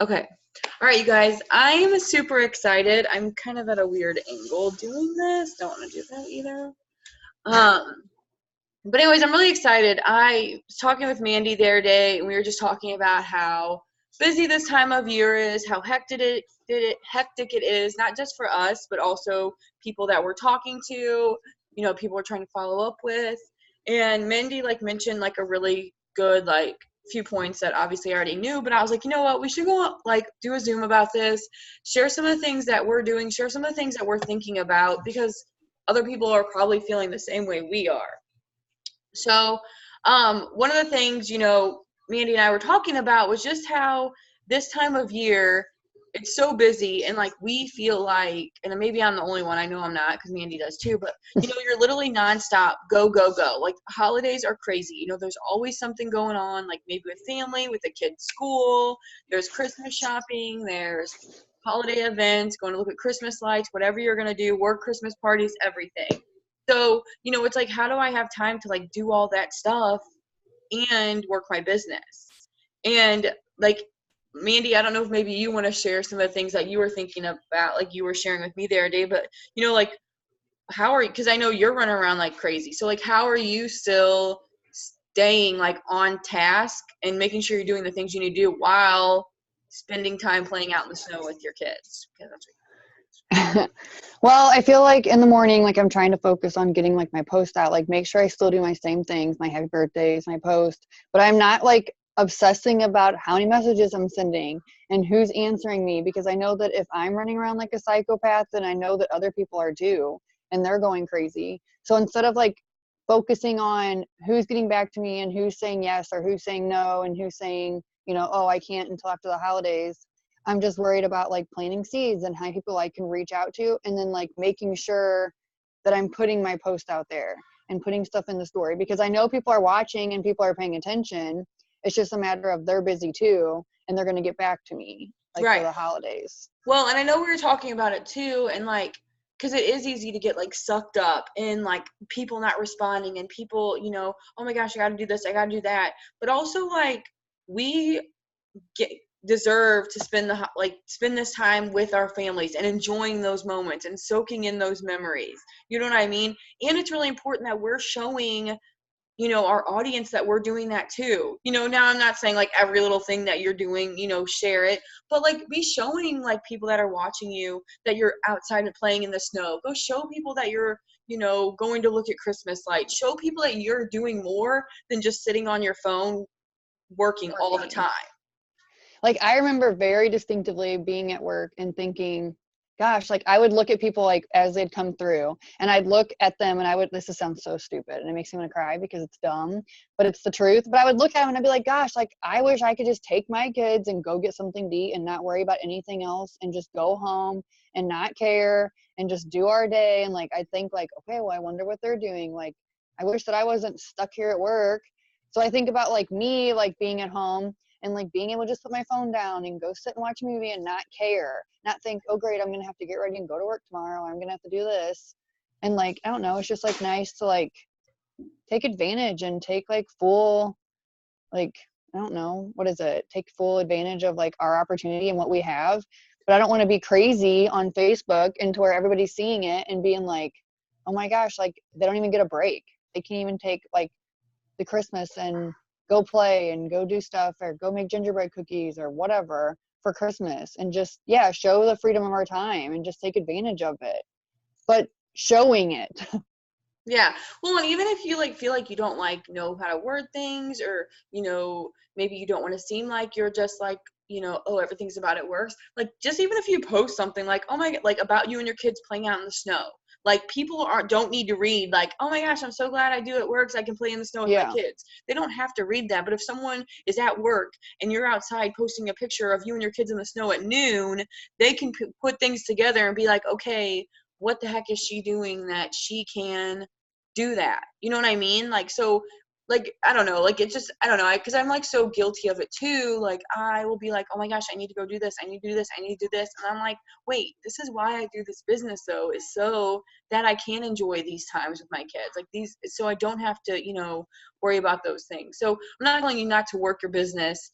Okay. All right, you guys. I'm super excited. I'm kind of at a weird angle doing this. Don't want to do that either. Um, but anyways, I'm really excited. I was talking with Mandy the other day, and we were just talking about how busy this time of year is, how hectic it is, not just for us, but also people that we're talking to, people we're trying to follow up with. And Mandy mentioned a really good few points that obviously I already knew, but I was like, you know what, we should go do a Zoom about this, share some of the things that we're doing, share some of the things that we're thinking about, because other people are probably feeling the same way we are. So, one of the things, Mandy and I were talking about was just how this time of year it's so busy, and we feel like, and maybe I'm the only one, I know I'm not because Mandy does too, but you're literally nonstop, go, go, go. Like holidays are crazy. There's always something going on, like maybe with family, with the kids' school, there's Christmas shopping, there's holiday events, going to look at Christmas lights, whatever you're going to do, work Christmas parties, everything. So, it's like, how do I have time to do all that stuff and work my business? And Mandy, I don't know if maybe you want to share some of the things that you were thinking about, like you were sharing with me the other day, but how are you, because I know you're running around like crazy. So how are you still staying on task and making sure you're doing the things you need to do while spending time playing out in the snow with your kids? Because that's Well, I feel like in the morning, I'm trying to focus on getting my post out, make sure I still do my same things, my happy birthdays, my post, but I'm not obsessing about how many messages I'm sending and who's answering me, because I know that if I'm running around like a psychopath, then I know that other people are too, and they're going crazy. So instead of focusing on who's getting back to me and who's saying yes or who's saying no and who's saying, oh, I can't until after the holidays, I'm just worried about planting seeds and how people I can reach out to, and then making sure that I'm putting my post out there and putting stuff in the story, because I know people are watching and people are paying attention. It's just a matter of they're busy too, and they're going to get back to me right. for the holidays. Well, and I know we were talking about it too, and because it is easy to get sucked up in people not responding and people, oh my gosh, I got to do this, I got to do that. But also we get deserve to spend this time with our families and enjoying those moments and soaking in those memories. You know what I mean? And it's really important that we're showing our audience that we're doing that too. Now I'm not saying every little thing that you're doing, share it, but be showing people that are watching you that you're outside and playing in the snow. Go show people that you're, going to look at Christmas lights. Show people that you're doing more than just sitting on your phone working all the time. I remember very distinctively being at work and thinking, gosh, I would look at people as they'd come through, and I'd look at them and this sounds so stupid and it makes me want to cry because it's dumb, but it's the truth. But I would look at them and I'd be like, gosh, I wish I could just take my kids and go get something to eat and not worry about anything else and just go home and not care and just do our day. And I'd think okay, well, I wonder what they're doing. I wish that I wasn't stuck here at work. So I think about me, being at home and being able to just put my phone down and go sit and watch a movie and not care, not think, oh great, I'm gonna have to get ready and go to work tomorrow, I'm gonna have to do this. And I don't know, it's just nice to take advantage and take full, I don't know, what is it, take full advantage of our opportunity and what we have. But I don't want to be crazy on Facebook and to where everybody's seeing it and being oh my gosh, they don't even get a break. They can't even take the Christmas and go play and go do stuff or go make gingerbread cookies or whatever for Christmas, and just, yeah, show the freedom of our time and just take advantage of it, but showing it. Yeah. Well, and even if you feel like you don't know how to word things, or, maybe you don't want to seem like you're just oh, everything's about it works. Just even if you post something oh my God, about you and your kids playing out in the snow. People don't need to read oh my gosh, I'm so glad I do it works, I can play in the snow with my kids. They don't have to read that. But if someone is at work and you're outside posting a picture of you and your kids in the snow at noon, they can put things together and be okay, what the heck is she doing that she can do that? You know what I mean? So I don't know, it's just, I don't know, because I'm so guilty of it too. I will be oh my gosh, I need to go do this, I need to do this, I need to do this, and I'm wait, this is why I do this business though, is so that I can enjoy these times with my kids, these, so I don't have to worry about those things. So I'm not telling you not to work your business,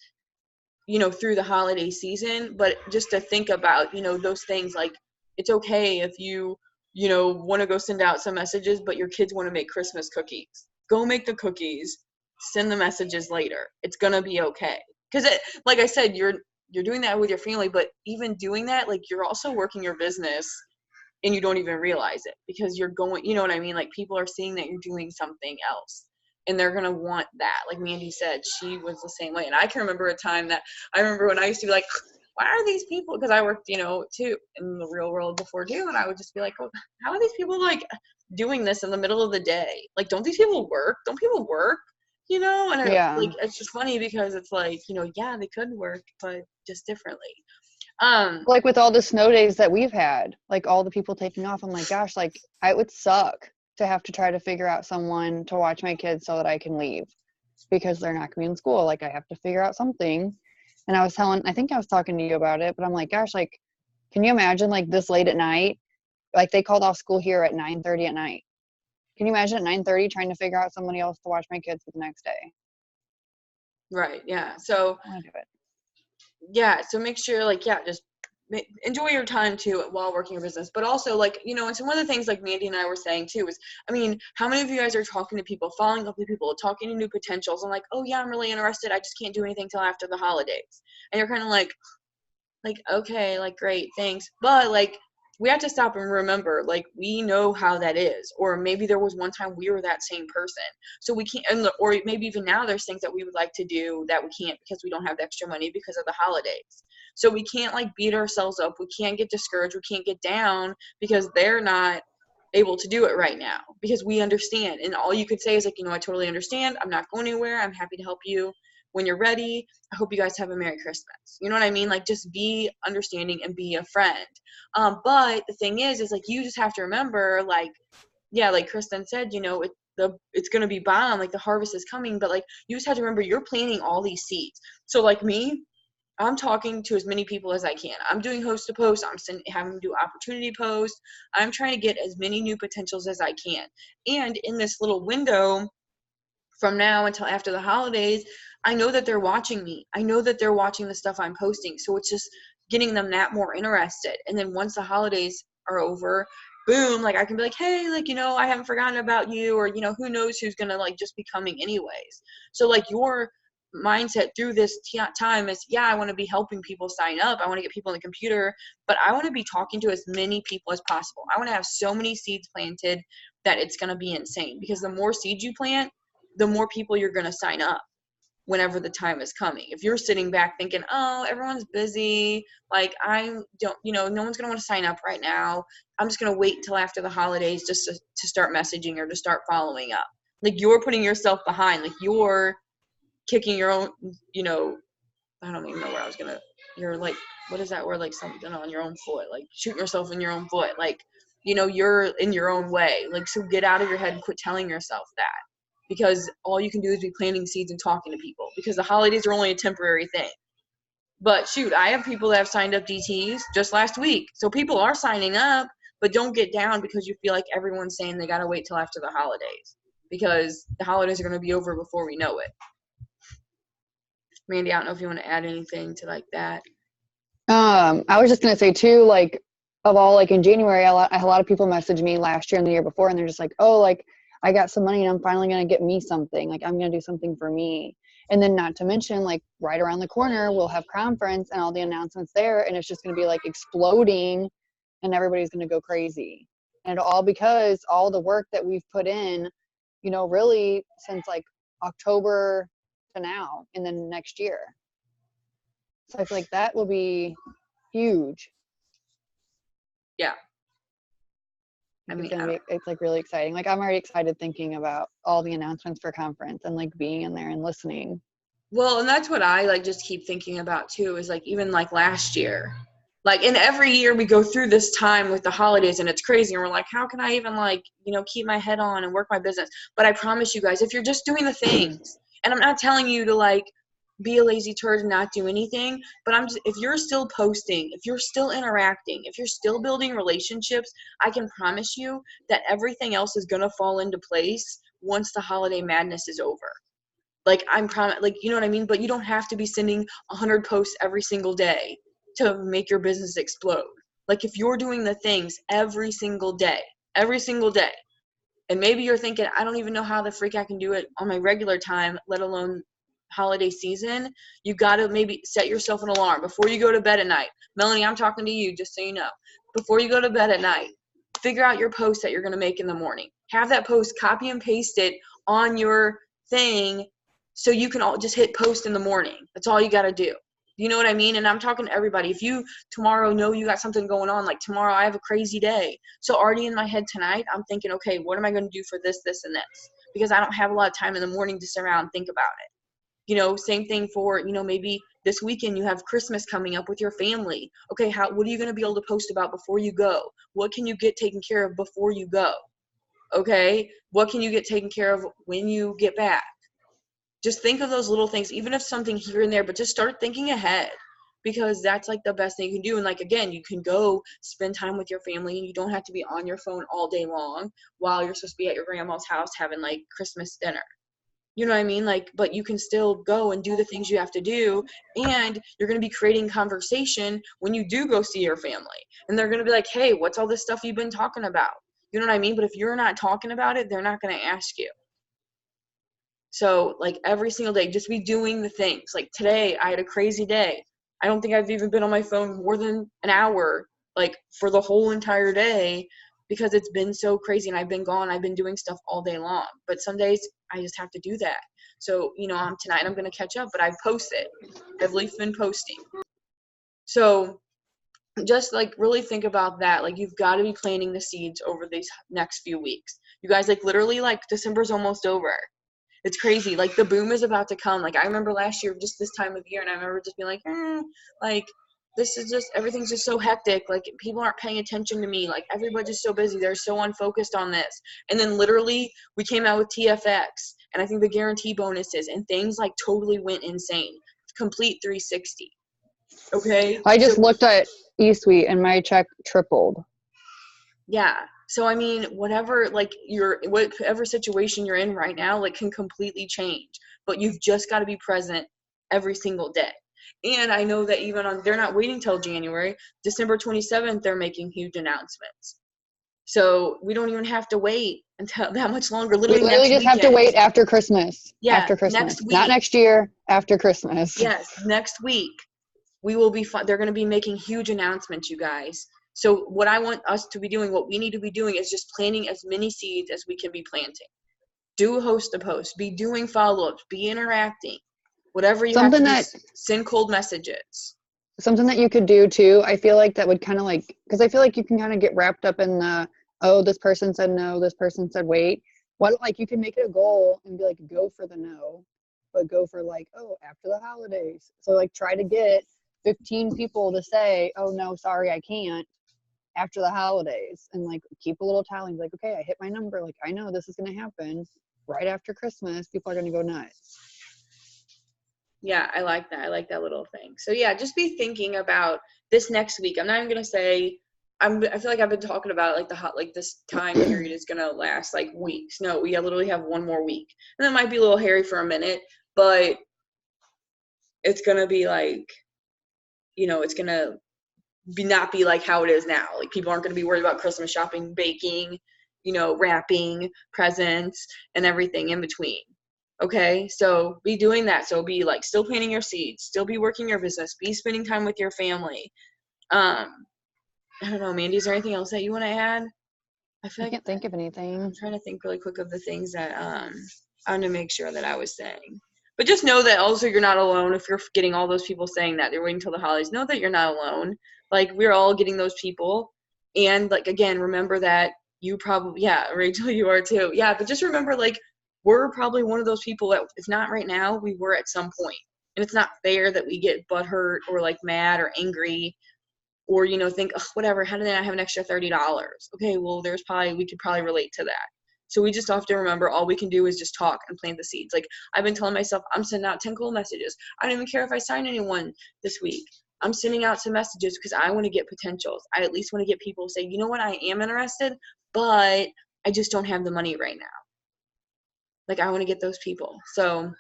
you know, through the holiday season, but just to think about, you know, those things, like it's okay if you know, want to go send out some messages, but your kids want to make Christmas cookies. Go make the cookies, send the messages later. It's gonna be okay. Because it, like I said, you're doing that with your family, but even doing that, like you're also working your business and you don't even realize it because you're going, you know what I mean? Like people are seeing that you're doing something else and they're going to want that. Like Mandy said, she was the same way. And I can remember a time that I remember when I used to be like, why are these people? Because I worked, you know, too in the real world before too. And I would just be like, oh, how are these people like doing this in the middle of the day? Like, don't these people work? Don't people work? You know, and Yeah. like it's just funny because it's like, you know, yeah, they could work, but just differently. Like with all the snow days that we've had, like all the people taking off, I'm like, gosh, like it would suck to have to try to figure out someone to watch my kids so that I can leave because they're not gonna be in school. Like I have to figure out something. And I think I was talking to you about it, but I'm like, gosh, like, can you imagine like this late at night? Like they called off school here at 9:30 at night. Can you imagine at 9:30 trying to figure out somebody else to watch my kids for the next day? right. Yeah. So, I want to do it. yeah, so make sure like, yeah, just enjoy your time too while working your business, but also like, you know, and some of the things like Mandy and I were saying too is, I mean, how many of you guys are talking to people, following up with people, talking to new potentials and like, oh yeah, I'm really interested, I just can't do anything till after the holidays, and you're kind of like okay, like great, thanks, but like we have to stop and remember, like we know how that is, or maybe there was one time we were that same person, so we can't, or maybe even now there's things that we would like to do that we can't because we don't have the extra money because of the holidays. So we can't like beat ourselves up, we can't get discouraged, we can't get down because they're not able to do it right now, because we understand, and all you could say is like, you know, I totally understand, I'm not going anywhere, I'm happy to help you when you're ready, I hope you guys have a Merry Christmas. You know what I mean? Like just be understanding and be a friend. But the thing is like you just have to remember, like, yeah, like Kristen said, you know, it's gonna be bomb, like the harvest is coming, but like you just have to remember you're planting all these seeds. So like me, I'm talking to as many people as I can. I'm doing host to post. I'm having them do opportunity posts. I'm trying to get as many new potentials as I can. And in this little window from now until after the holidays, I know that they're watching me. I know that they're watching the stuff I'm posting. So it's just getting them that more interested. And then once the holidays are over, boom, like I can be like, hey, like, you know, I haven't forgotten about you, or, you know, who knows who's going to like just be coming anyways. So like your mindset through this time is, yeah, I want to be helping people sign up. I want to get people on the computer, but I want to be talking to as many people as possible. I want to have so many seeds planted that it's going to be insane, because the more seeds you plant, the more people you're going to sign up whenever the time is coming. If you're sitting back thinking, oh, everyone's busy, like I don't, you know, no one's going to want to sign up right now, I'm just going to wait until after the holidays just to start messaging or to start following up. Like you're putting yourself behind, like you're kicking your own, you know, I don't even know where I was going to, you're like, what is that word? Like something on your own foot, like shooting yourself in your own foot. Like, you know, you're in your own way. Like, so get out of your head and quit telling yourself that, because all you can do is be planting seeds and talking to people, because the holidays are only a temporary thing. But shoot, I have people that have signed up DTs just last week. So people are signing up, but don't get down because you feel like everyone's saying they got to wait till after the holidays, because the holidays are going to be over before we know it. Mandy, I don't know if you want to add anything to like that. I was just gonna say too, like of all, like in January, I had a lot of people message me last year and the year before, and they're just like, oh, like I got some money and I'm finally gonna get me something. Like I'm gonna do something for me. And then not to mention, like right around the corner, we'll have conference and all the announcements there, and it's just gonna be like exploding, and everybody's gonna go crazy. And all because all the work that we've put in, you know, really since like October to now, and then next year. So I feel like that will be huge. Yeah. I It's mean, gonna be, it's like really exciting. Like I'm already excited thinking about all the announcements for conference and like being in there and listening. well, and that's what I like just keep thinking about too, is like even like last year. Like, and every year we go through this time with the holidays and it's crazy, and we're like, how can I even like, you know, keep my head on and work my business? But I promise you guys, if you're just doing the things, and I'm not telling you to like be a lazy turd and not do anything, but I'm just, if you're still posting, if you're still interacting, if you're still building relationships, I can promise you that everything else is going to fall into place once the holiday madness is over. Like, like, you know what I mean? But you don't have to be sending 100 posts every single day to make your business explode. Like, if you're doing the things every single day, and maybe you're thinking, I don't even know how the freak I can do it on my regular time, let alone holiday season, you got to maybe set yourself an alarm before you go to bed at night. Melanie, I'm talking to you, just so you know. Before you go to bed at night, figure out your post that you're going to make in the morning. Have that post, copy and paste it on your thing so you can all just hit post in the morning. That's all you got to do. You know what I mean? And I'm talking to everybody. If you tomorrow know you got something going on, like tomorrow I have a crazy day. So already in my head tonight, I'm thinking, okay, what am I going to do for this, this, and this? Because I don't have a lot of time in the morning to sit around and think about it. You know, same thing for, you know, maybe this weekend you have Christmas coming up with your family. Okay, what are you going to be able to post about before you go? What can you get taken care of before you go? Okay, what can you get taken care of when you get back? Just think of those little things, even if something here and there, but just start thinking ahead, because that's like the best thing you can do. And like, again, you can go spend time with your family and you don't have to be on your phone all day long while you're supposed to be at your grandma's house having like Christmas dinner. You know what I mean? Like, but you can still go and do the things you have to do, and you're going to be creating conversation when you do go see your family. And they're going to be like, hey, what's all this stuff you've been talking about? You know what I mean? But if you're not talking about it, they're not going to ask you. So, like, every single day, just be doing the things. Like, today, I had a crazy day. I don't think I've even been on my phone more than an hour, like, for the whole entire day, because it's been so crazy and I've been gone. I've been doing stuff all day long. But some days, I just have to do that. So, you know, tonight I'm going to catch up, but I've posted. I've at least been posting. So, just, like, really think about that. Like, you've got to be planting the seeds over these next few weeks. You guys, like, literally, like, December's almost over. It's crazy. Like, the boom is about to come. Like, I remember last year, just this time of year, and I remember just being like, like, this is just, everything's just so hectic. Like, people aren't paying attention to me. Like, everybody's just so busy. They're so unfocused on this. And then literally, we came out with TFX, and I think the guarantee bonuses, and things, like, totally went insane. Complete 360. Okay? I just looked at eSuite and my check tripled. Yeah. So, I mean, whatever, like, whatever situation you're in right now, like, can completely change. But you've just got to be present every single day. And I know that even they're not waiting till January. December 27th, they're making huge announcements. So we don't even have to wait until that much longer. We literally just have to wait after Christmas. Yeah. After Christmas. Next week. Not next year, after Christmas. Yes. Next week, we will be they're going to be making huge announcements, you guys. So what I want us to be doing, what we need to be doing, is just planting as many seeds as we can be planting. Do host a post. Be doing follow-ups. Be interacting. Whatever you have to do, send cold messages. Something that you could do too, I feel like that would kind of like, because I feel like you can kind of get wrapped up in the, oh, this person said no, this person said wait. What, like, you can make it a goal and be like, go for the no, but go for like, oh, after the holidays. So like, try to get 15 people to say, oh no, sorry, I can't, after the holidays, and like keep a little tally, like, okay, I hit my number, like I know this is going to happen right after Christmas, people are going to go nuts. Yeah, I like that. I like that little thing. So yeah, just be thinking about this next week. I'm not even going to say, I feel like I've been talking about it, like this time period is going to last like weeks. No, we literally have one more week. And that might be a little hairy for a minute, but it's going to be like, you know, it's going to not be like how it is now. Like, people aren't going to be worried about Christmas shopping, baking, you know, wrapping, presents, and everything in between. Okay, so be doing that. So be like still planting your seeds, still be working your business, be spending time with your family. I don't know, Mandy, is there anything else that you want to add? I can't think of anything. I'm trying to think really quick of the things that I want to make sure that I was saying. But just know that also you're not alone. If you're getting all those people saying that they're waiting till the holidays, know that you're not alone. Like, we're all getting those people. And like, again, remember that you probably, yeah, Rachel, you are too. Yeah, but just remember, like, we're probably one of those people that, if not right now, we were at some point. And it's not fair that we get butthurt or like mad or angry, or, you know, think, oh, whatever, how did I have an extra $30? Okay, well, we could probably relate to that. So we just have to remember, all we can do is just talk and plant the seeds. Like, I've been telling myself, I'm sending out 10 cold messages. I don't even care if I sign anyone this week. I'm sending out some messages because I want to get potentials. I at least want to get people to say, you know what, I am interested, but I just don't have the money right now. Like, I want to get those people. So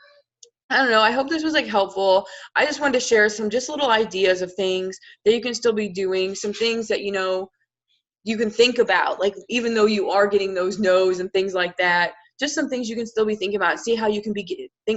I don't know. I hope this was like helpful. I just wanted to share some just little ideas of things that you can still be doing, some things that, you can think about, like even though you are getting those no's and things like that, just some things you can still be thinking about. See how you can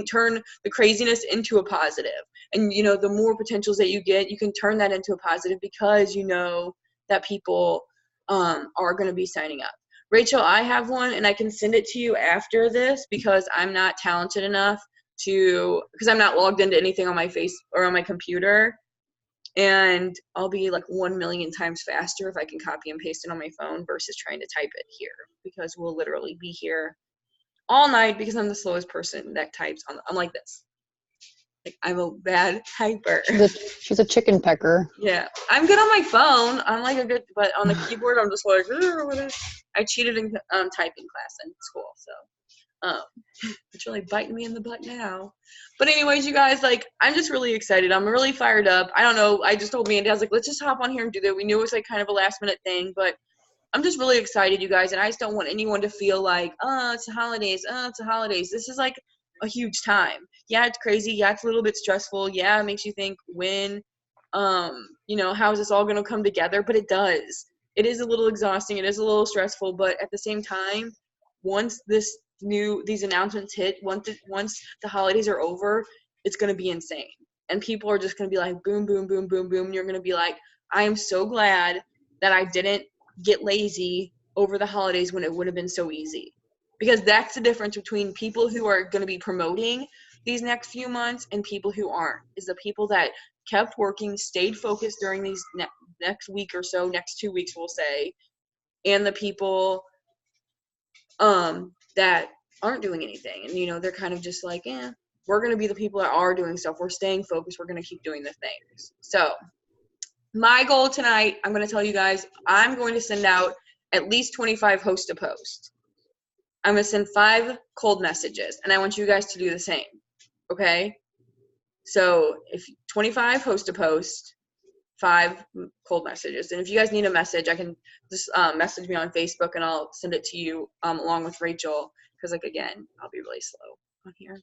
turn the craziness into a positive. And the more potentials that you get, you can turn that into a positive because you know that people are going to be signing up. Rachel, I have one and I can send it to you after this because I'm not talented enough because I'm not logged into anything on my face or on my computer. And I'll be like 1,000,000 times faster if I can copy and paste it on my phone versus trying to type it here, because we'll literally be here all night because I'm the slowest person that types. I'm like this. Like, I'm a bad typer. She's a chicken pecker. Yeah, I'm good on my phone. I'm like but on the keyboard, I'm just like, I cheated in typing class in school, so it's really biting me in the butt now. But anyways, you guys, like, I'm just really excited. I'm really fired up. I don't know. I just told Mandy, I was like, let's just hop on here and do that. We knew it was like kind of a last minute thing, but I'm just really excited, you guys. And I just don't want anyone to feel like, it's the holidays. It's the holidays. This is like a huge time. Yeah, it's crazy. Yeah, it's a little bit stressful. Yeah, it makes you think when, how is this all going to come together? But it does. It is a little exhausting. It is a little stressful. But at the same time, once these announcements hit, once the holidays are over, it's going to be insane. And people are just going to be like, boom, boom, boom, boom, boom. And you're going to be like, I am so glad that I didn't get lazy over the holidays when it would have been so easy. Because that's the difference between people who are going to be promoting these next few months and people who aren't, is the people that kept working, stayed focused during these next week or so, next 2 weeks, we'll say, and the people that aren't doing anything. And, they're kind of just like, we're going to be the people that are doing stuff. We're staying focused. We're going to keep doing the things. So my goal tonight, I'm going to tell you guys, I'm going to send out at least 25 host to post. I'm going to send 5 cold messages, and I want you guys to do the same, okay? So if 25 host to post, 5 cold messages. And if you guys need a message, I can just message me on Facebook, and I'll send it to you along with Rachel, because, like, again, I'll be really slow on here.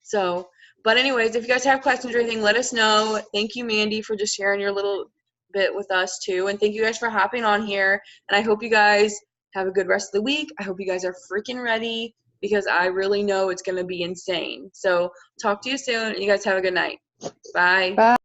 So, but anyways, if you guys have questions or anything, let us know. Thank you, Mandy, for just sharing your little bit with us too, and thank you guys for hopping on here. And I hope you guys have a good rest of the week. I hope you guys are freaking ready, because I really know it's going to be insane. So talk to you soon. You guys have a good night. Bye. Bye.